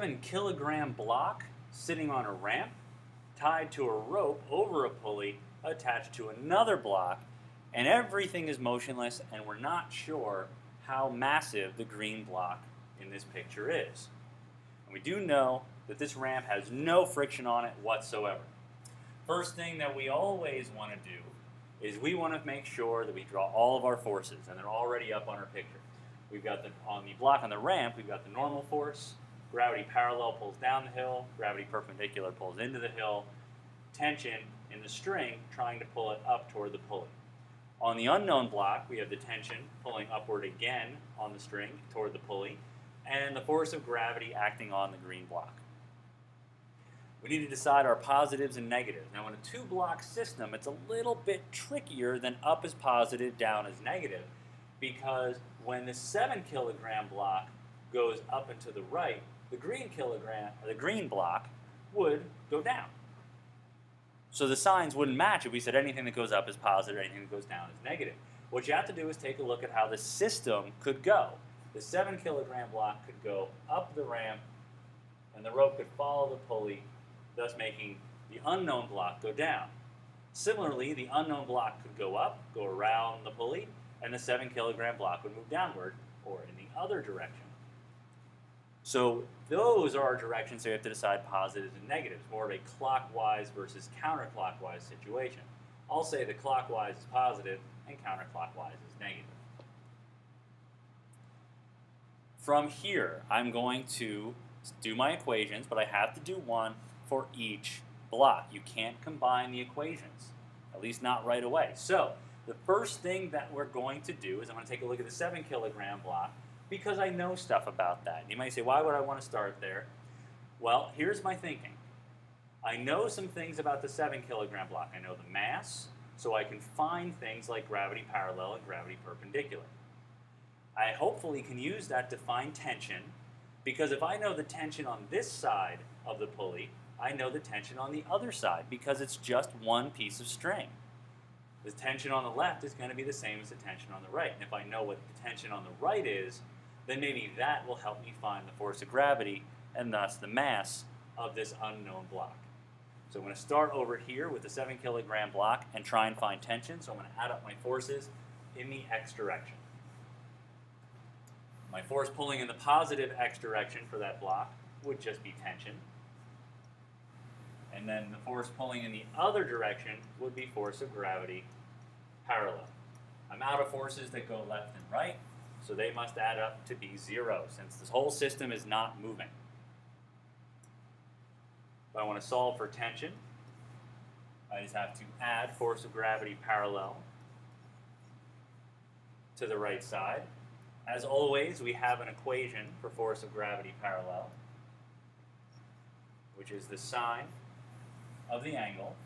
7-kilogram block sitting on a ramp tied to a rope over a pulley attached to another block, and everything is motionless, and we're not sure how massive the green block in this picture is. And we do know that this ramp has no friction on it whatsoever. First thing that we always want to do is we want to make sure that we draw all of our forces, and they're already up on our picture. We've got on the block on the ramp, we've got the normal force, gravity parallel pulls down the hill, gravity perpendicular pulls into the hill, tension in the string trying to pull it up toward the pulley. On the unknown block, we have the tension pulling upward again on the string toward the pulley, and the force of gravity acting on the green block. We need to decide our positives and negatives. Now in a two-block system, it's a little bit trickier than up is positive, down is negative, because when the 7-kilogram block goes up and to the right, the green block would go down. So the signs wouldn't match if we said anything that goes up is positive, anything that goes down is negative. What you have to do is take a look at how the system could go. The 7-kilogram block could go up the ramp, and the rope could follow the pulley, thus making the unknown block go down. Similarly, the unknown block could go up, go around the pulley, and the 7-kilogram block would move downward or in the other direction. So those are our directions, so you have to decide positives and negatives, more of a clockwise versus counterclockwise situation. I'll say that clockwise is positive and counterclockwise is negative. From here, I'm going to do my equations, but I have to do one for each block. You can't combine the equations, at least not right away. So the first thing that we're going to do is I'm going to take a look at the 7-kilogram block because I know stuff about that. You might say, why would I want to start there? Well, here's my thinking. I know some things about the 7-kilogram block. I know the mass, so I can find things like gravity parallel and gravity perpendicular. I hopefully can use that to find tension, because if I know the tension on this side of the pulley, I know the tension on the other side because it's just one piece of string. The tension on the left is going to be the same as the tension on the right. And if I know what the tension on the right is, then maybe that will help me find the force of gravity and thus the mass of this unknown block. So I'm going to start over here with the 7-kilogram block and try and find tension. So I'm going to add up my forces in the x direction. My force pulling in the positive x direction for that block would just be tension. And then the force pulling in the other direction would be force of gravity parallel. I'm out of forces that go left and right, so they must add up to be 0 since this whole system is not moving. If I want to solve for tension, I just have to add force of gravity parallel to the right side. As always, we have an equation for force of gravity parallel, which is the sine of the angle.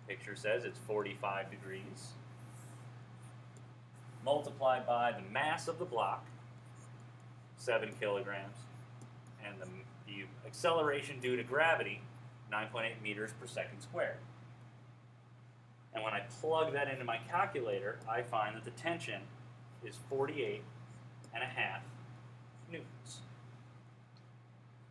Picture says it's 45 degrees, multiplied by the mass of the block, 7 kilograms, and the acceleration due to gravity, 9.8 meters per second squared. And when I plug that into my calculator, I find that the tension is 48.5 newtons.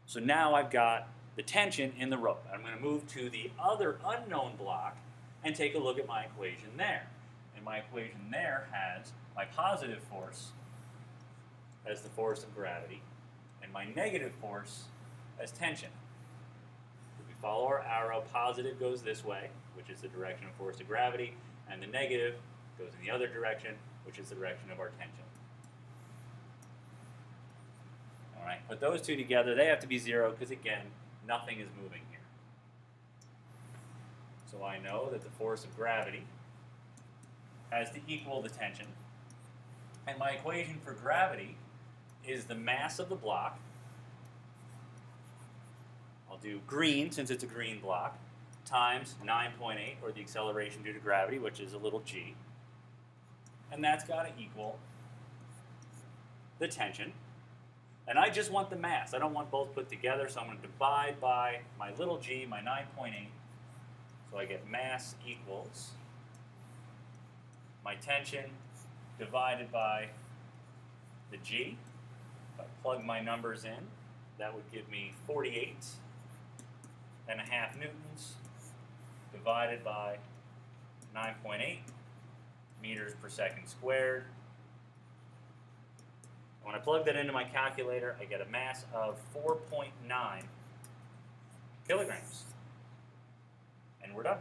So now I've got the tension in the rope. I'm going to move to the other unknown block and take a look at my equation there. And my equation there has my positive force as the force of gravity and my negative force as tension. If we follow our arrow, positive goes this way, which is the direction of force of gravity, and the negative goes in the other direction, which is the direction of our tension. All right, put those two together. They have to be 0 because, again, nothing is moving here. So I know that the force of gravity has to equal the tension. And my equation for gravity is the mass of the block. I'll do green, since it's a green block, times 9.8, or the acceleration due to gravity, which is a little g. And that's got to equal the tension. And I just want the mass. I don't want both put together, so I'm going to divide by my little g, my 9.8. So I get mass equals my tension divided by the g. If I plug my numbers in, that would give me 48.5 newtons divided by 9.8 meters per second squared. When I plug that into my calculator, I get a mass of 4.9 kilograms. And we're done.